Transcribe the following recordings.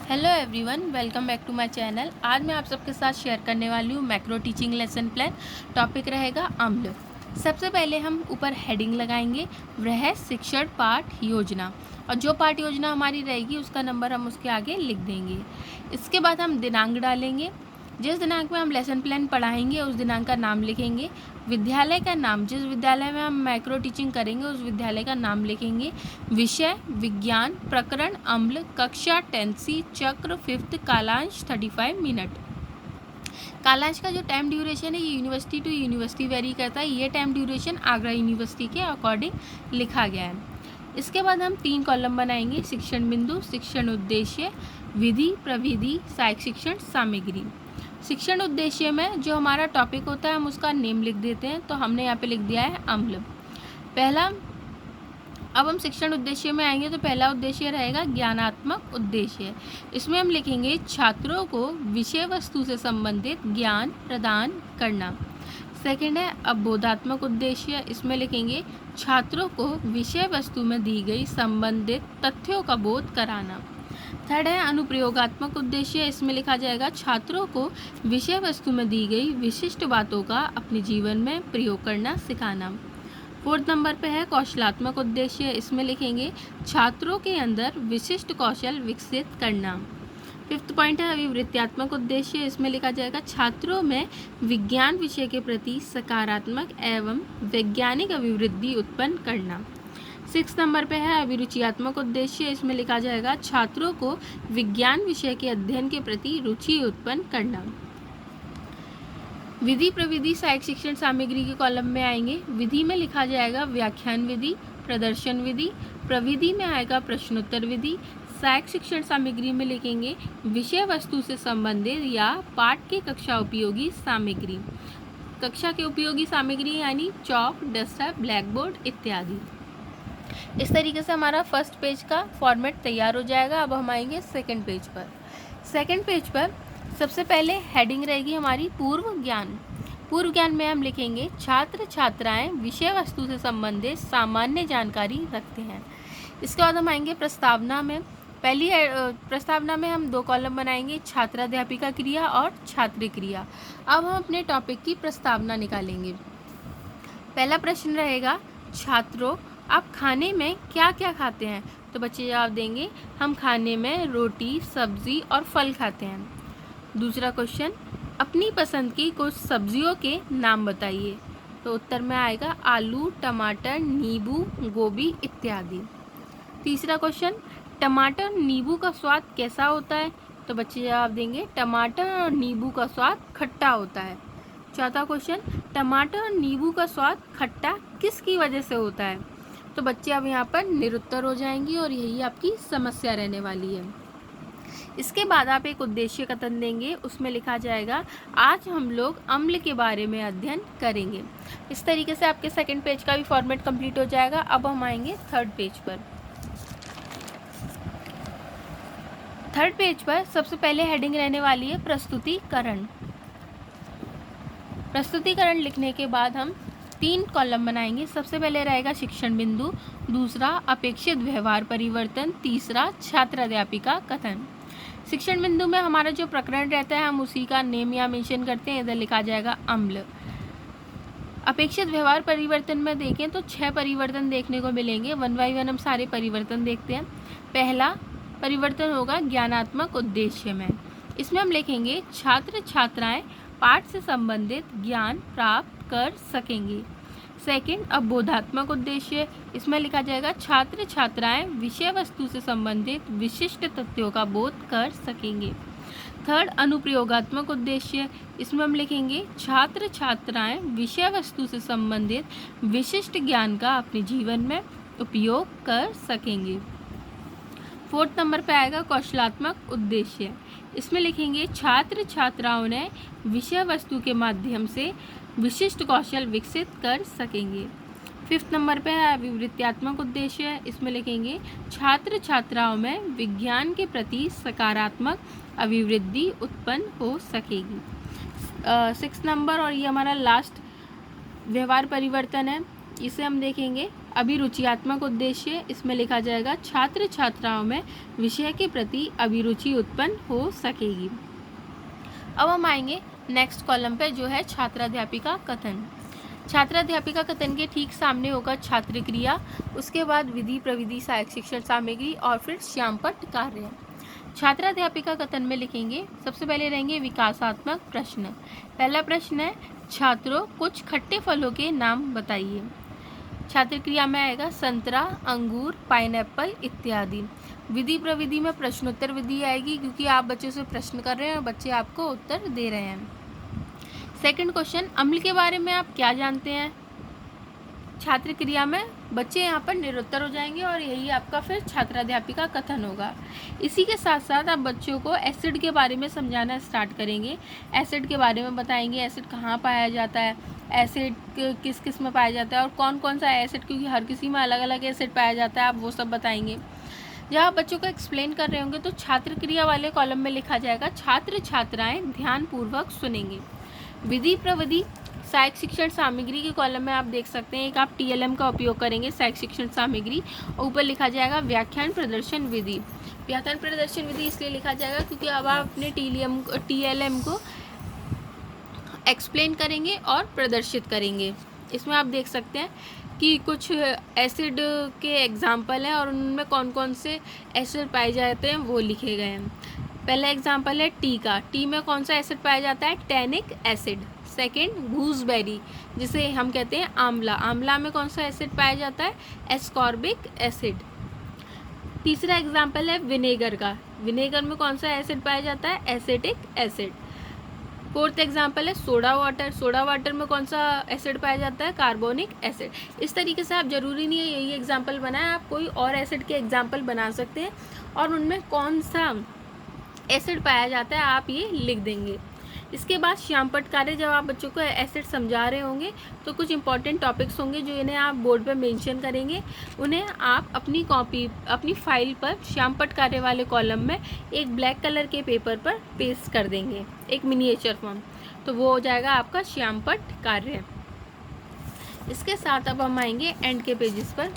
Hello everyone, welcome back to my channel. आज मैं आप सबके साथ शेयर करने वाली हूँ micro teaching lesson plan. Topic रहेगा अम्ल। सबसे पहले हम ऊपर हेडिंग लगाएंगे, वह है शिक्षण पाठ योजना, और जो पाठ योजना हमारी रहेगी उसका नंबर हम उसके आगे लिख देंगे। इसके बाद हम दिनांक डालेंगे, जिस दिनांक में हम लेसन प्लान पढ़ाएंगे उस दिनांक का नाम लिखेंगे। विद्यालय का नाम, जिस विद्यालय में हम माइक्रो टीचिंग करेंगे उस विद्यालय का नाम लिखेंगे। विषय विज्ञान, प्रकरण अम्ल, कक्षा 10th चक्र 5th, कालांश 35 मिनट। कालांश का जो टाइम ड्यूरेशन है ये यूनिवर्सिटी टू यूनिवर्सिटी वेरी करता है। ये टाइम ड्यूरेशन आगरा यूनिवर्सिटी के अकॉर्डिंग लिखा गया है। इसके बाद हम 3 कॉलम बनाएंगे, शिक्षण बिंदु, शिक्षण उद्देश्य, विधि प्रविधि, सहायक शिक्षण सामग्री। शिक्षण उद्देश्य में जो हमारा टॉपिक होता है हम उसका नेम लिख देते हैं, तो हमने यहाँ पे लिख दिया है अम्ल। पहला, अब हम शिक्षण उद्देश्य में आएंगे तो पहला उद्देश्य रहेगा ज्ञानात्मक उद्देश्य। इसमें हम लिखेंगे छात्रों को विषय वस्तु से संबंधित ज्ञान प्रदान करना। सेकंड है अवबोधात्मक उद्देश्य। इसमें लिखेंगे छात्रों को विषय वस्तु में दी गई संबंधित तथ्यों का बोध कराना। थर्ड है अनुप्रयोगात्मक उद्देश्य। इसमें लिखा जाएगा छात्रों को विषय वस्तु में दी गई विशिष्ट बातों का अपने जीवन में प्रयोग करना सिखाना। फोर्थ नंबर पे है कौशलात्मक उद्देश्य। इसमें लिखेंगे छात्रों के अंदर विशिष्ट कौशल विकसित करना। फिफ्थ पॉइंट है अभिवृत्त्यात्मक उद्देश्य। इसमें लिखा जाएगा छात्रों में विज्ञान विषय के प्रति सकारात्मक एवं वैज्ञानिक अभिवृद्धि उत्पन्न करना। 6 नंबर पे है अभिरुचियात्मक उद्देश्य। इसमें लिखा जाएगा छात्रों को विज्ञान विषय के अध्ययन के प्रति रुचि उत्पन्न करना। विधि प्रविधि सहायक शिक्षण सामग्री के कॉलम में आएंगे। विधि में लिखा जाएगा व्याख्यान विधि, प्रदर्शन विधि। प्रविधि में आएगा प्रश्नोत्तर विधि। सहायक शिक्षण सामग्री में लिखेंगे विषय वस्तु से संबंधित या पाठ के कक्षा उपयोगी सामग्री। कक्षा के उपयोगी सामग्री यानी चॉक, डस्टर, ब्लैक बोर्ड इत्यादि। इस तरीके से हमारा फर्स्ट पेज का फॉर्मेट तैयार हो जाएगा। अब हम आएंगे सेकंड पेज पर। सेकंड पेज पर सबसे पहले हेडिंग रहेगी हमारी पूर्व ज्ञान। पूर्व ज्ञान में हम लिखेंगे छात्र छात्राएं विषय वस्तु से संबंधित सामान्य जानकारी रखते हैं। इसके बाद हम आएंगे प्रस्तावना में। पहली प्रस्तावना में हम 2 कॉलम बनाएंगे, छात्राध्यापिका क्रिया और छात्र क्रिया। अब हम अपने टॉपिक की प्रस्तावना निकालेंगे। पहला प्रश्न रहेगा छात्रों आप खाने में क्या क्या खाते हैं? तो बच्चे जवाब देंगे हम खाने में रोटी, सब्जी और फल खाते हैं। दूसरा क्वेश्चन अपनी पसंद की कुछ सब्जियों के नाम बताइए। तो उत्तर में आएगा आलू, टमाटर, नींबू, गोभी इत्यादि। तीसरा क्वेश्चन टमाटर नींबू का स्वाद कैसा होता है? तो बच्चे जवाब देंगे टमाटर और नींबू का स्वाद खट्टा होता है। चौथा क्वेश्चन टमाटर और नींबू का स्वाद खट्टा किसकी वजह से होता है? तो बच्चे अब यहाँ पर निरुत्तर हो जाएंगे और यही आपकी समस्या रहने वाली है। इसके बाद आप एक उद्देश्य कथन देंगे, उसमें लिखा जाएगा आज हम लोग अम्ल के बारे में अध्ययन करेंगे। इस तरीके से आपके सेकंड पेज का भी फॉर्मेट कंप्लीट हो जाएगा। अब हम आएंगे थर्ड पेज पर। थर्ड पेज पर सबसे पहले हेडिंग रहने वाली है प्रस्तुतिकरण। प्रस्तुतिकरण लिखने के बाद हम 3 कॉलम बनाएंगे। सबसे पहले रहेगा शिक्षण बिंदु, दूसरा अपेक्षित व्यवहार परिवर्तन, तीसरा छात्राध्यापिका कथन। शिक्षण बिंदु में हमारा जो प्रकरण रहता है हम उसी का नेम या मेंशन करते हैं, इधर लिखा जाएगा अम्ल। अपेक्षित व्यवहार परिवर्तन में देखें तो 6 परिवर्तन देखने को मिलेंगे। 1 बाय 1 हम सारे परिवर्तन देखते हैं। पहला परिवर्तन होगा ज्ञानात्मक उद्देश्य में। इसमें हम लिखेंगे छात्र छात्राएं पाठ से संबंधित ज्ञान प्राप्त कर सकेंगे। सेकंड अवबोधात्मक उद्देश्य। इसमें लिखा जाएगा छात्र छात्राएं विषय वस्तु से संबंधित विशिष्ट तथ्यों का बोध कर सकेंगे। थर्ड अनुप्रयोगात्मक उद्देश्य। इसमें हम लिखेंगे छात्र छात्राएं विषय वस्तु से संबंधित विशिष्ट ज्ञान का अपने जीवन में उपयोग कर सकेंगे। फोर्थ नंबर पे आएगा कौशलात्मक उद्देश्य। इसमें लिखेंगे छात्र छात्राओं ने विषय वस्तु के माध्यम से विशिष्ट कौशल विकसित कर सकेंगे। फिफ्थ नंबर पे है अभिवृत्त्यात्मक उद्देश्य। इसमें लिखेंगे छात्र छात्राओं में विज्ञान के प्रति सकारात्मक अभिवृद्धि उत्पन्न हो सकेगी। 6 नंबर और ये हमारा लास्ट व्यवहार परिवर्तन है, इसे हम देखेंगे अभिरुचियात्मक उद्देश्य, इसमें लिखा जाएगा छात्र छात्राओं में विषय के प्रति अभिरुचि उत्पन्न हो सकेगी। अब हम आएंगे नेक्स्ट कॉलम पे, जो है छात्राध्यापिका कथन। छात्राध्यापिका कथन के ठीक सामने होगा छात्र क्रिया, उसके बाद विधि प्रविधि सहायक शिक्षण सामग्री और फिर श्यामपट्ट कार्य। छात्राध्यापिका कथन में लिखेंगे, सबसे पहले रहेंगे विकासात्मक प्रश्न। पहला प्रश्न है, छात्रों कुछ खट्टे फलों के नाम बताइए। छात्र क्रिया में आएगा संतरा, अंगूर, पाइनएप्पल इत्यादि। विधि प्रविधि में प्रश्नोत्तर विधि आएगी, क्योंकि आप बच्चों से प्रश्न कर रहे हैं और बच्चे आपको उत्तर दे रहे हैं। सेकंड क्वेश्चन, अम्ल के बारे में आप क्या जानते हैं। छात्र क्रिया में बच्चे यहाँ पर निरुत्तर हो जाएंगे और यही आपका फिर छात्राध्यापिका कथन होगा। इसी के साथ साथ आप बच्चों को एसिड के बारे में समझाना स्टार्ट करेंगे। एसिड के बारे में बताएंगे, एसिड कहाँ पाया जाता है, एसिड किस किस में पाया जाता है और कौन कौन सा एसिड, क्योंकि हर किसी में अलग अलग एसिड पाया जाता है, आप वो सब बताएंगे। जब आप बच्चों को एक्सप्लेन कर रहे होंगे तो छात्र क्रिया वाले कॉलम में लिखा जाएगा छात्र छात्राएँ ध्यानपूर्वक सुनेंगे। विधि प्रविधि सहायक शिक्षण सामग्री के कॉलम में आप देख सकते हैं, एक आप TLM का उपयोग करेंगे सहायक शिक्षण सामग्री, और ऊपर लिखा जाएगा व्याख्यान प्रदर्शन विधि। व्याख्यान प्रदर्शन विधि इसलिए लिखा जाएगा क्योंकि अब आप अपने TLM को एक्सप्लेन करेंगे और प्रदर्शित करेंगे। इसमें आप देख सकते हैं कि कुछ एसिड के एग्जाम्पल हैं और उनमें कौन कौन से एसिड पाए जाते हैं वो लिखे गए हैं। पहला एग्जाम्पल है टी का। टी में कौन सा एसिड पाया जाता है, टैनिक एसिड। सेकेंड, गूसबेरी जिसे हम कहते हैं आंवला। आंवला में कौन सा एसिड पाया जाता है, एस्कॉर्बिक एसिड। तीसरा एग्जाम्पल है विनेगर का। विनेगर में कौन सा एसिड पाया जाता है, एसिटिक एसिड। फोर्थ एग्जाम्पल है सोडा वाटर। सोडा वाटर में कौन सा एसिड पाया जाता है, कार्बोनिक एसिड। इस तरीके से आप जरूरी नहीं है यही एग्जाम्पल बनाएं, आप कोई और एसिड के एग्जाम्पल बना सकते हैं और उनमें कौन सा एसिड पाया जाता है आप ये लिख देंगे। इसके बाद श्यामपट्ट कार्य, जब आप बच्चों को एसिड समझा रहे होंगे तो कुछ इंपॉर्टेंट टॉपिक्स होंगे जो इन्हें आप बोर्ड पर मेंशन करेंगे, उन्हें आप अपनी कॉपी अपनी फाइल पर श्यामपट्ट कार्य वाले कॉलम में एक ब्लैक कलर के पेपर पर पेस्ट कर देंगे, एक मिनिएचर फॉर्म, तो वो हो जाएगा आपका श्यामपट्ट कार्य। इसके साथ अब हम आएंगे एंड के पेजेस पर।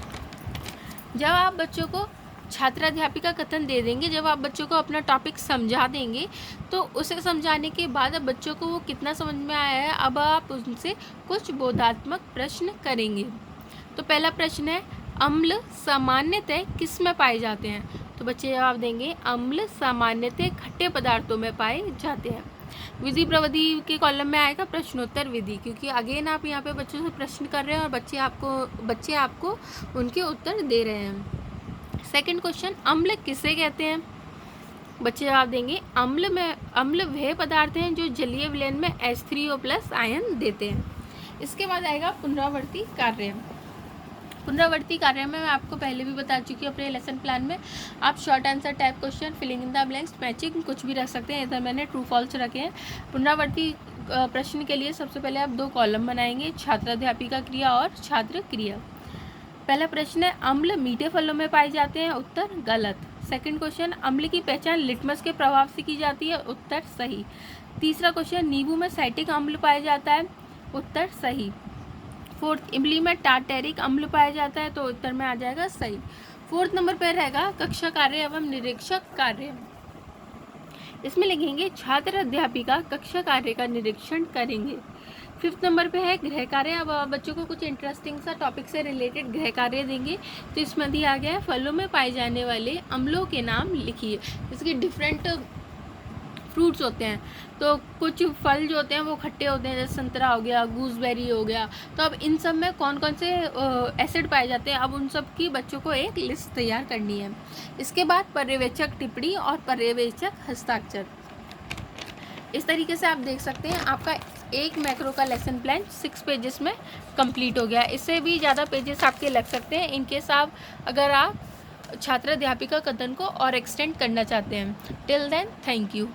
जब आप बच्चों को छात्राध्यापिका कथन दे देंगे, जब आप बच्चों को अपना टॉपिक समझा देंगे तो उसे समझाने के बाद अब बच्चों को वो कितना समझ में आया है, अब आप उनसे कुछ बोधात्मक प्रश्न करेंगे। तो पहला प्रश्न है, अम्ल सामान्यतः किस में पाए जाते हैं। तो बच्चे जवाब देंगे, अम्ल सामान्यतः खट्टे पदार्थों में पाए जाते हैं। विधि प्रविधि के कॉलम में आएगा प्रश्नोत्तर विधि, क्योंकि अगेन आप यहाँ पे बच्चों से प्रश्न कर रहे हैं और बच्चे आपको उनके उत्तर दे रहे हैं। सेकंड क्वेश्चन, अम्ल किसे कहते हैं। बच्चे जवाब देंगे, अम्ल वह पदार्थ हैं जो जलीय विलयन में H3O+ आयन देते हैं। इसके बाद आएगा पुनरावर्ती कार्य। पुनरावर्ती कार्य में मैं आपको पहले भी बता चुकी हूँ अपने लेसन प्लान में, आप short answer type question, filling in the blanks, matching कुछ भी रख सकते हैं। इधर मैंने ट्रू फॉल्स रखे हैं। पुनरावर्ती प्रश्न के लिए सबसे पहले आप 2 कॉलम बनाएंगे, छात्राध्यापिका क्रिया और छात्र क्रिया। पहला प्रश्न है, अम्ल मीठे फलों में पाए जाते हैं। उत्तर गलत। सेकंड क्वेश्चन, अम्ल की पहचान लिटमस के प्रभाव से की जाती है। उत्तर सही। तीसरा क्वेश्चन, नींबू में साइट्रिक अम्ल पाया जाता है। उत्तर सही। फोर्थ, इमली में टार्टेरिक अम्ल पाया जाता है, तो उत्तर में आ जाएगा सही। फोर्थ नंबर पर रहेगा कक्षा कार्य एवं निरीक्षक कार्य। इसमें लिखेंगे छात्र अध्यापिका कक्षा कार्य का निरीक्षण करेंगे। फिफ्थ नंबर पे है गृह कार्य। अब बच्चों को कुछ इंटरेस्टिंग सा टॉपिक से रिलेटेड गृह कार्य देंगे, तो इसमें दिया गया है फलों में पाए जाने वाले अम्लों के नाम लिखिए। इसके डिफरेंट फ्रूट्स होते हैं, तो कुछ फल जो होते हैं वो खट्टे होते हैं, जैसे संतरा हो गया, गूसबेरी हो गया। तो अब इन सब में कौन कौन से एसिड पाए जाते हैं, अब उन सब की बच्चों को एक लिस्ट तैयार करनी है। इसके बाद पर्यवेक्षक टिप्पणी और पर्यवेक्षक हस्ताक्षर। इस तरीके से आप देख सकते हैं आपका एक मैक्रो का लेसन प्लान 6 पेजेस में कंप्लीट हो गया। इससे भी ज़्यादा पेजेस आपके लग सकते हैं इनकेस आप अगर आप छात्र अध्यापिका कथन को और एक्सटेंड करना चाहते हैं। Till then, thank you.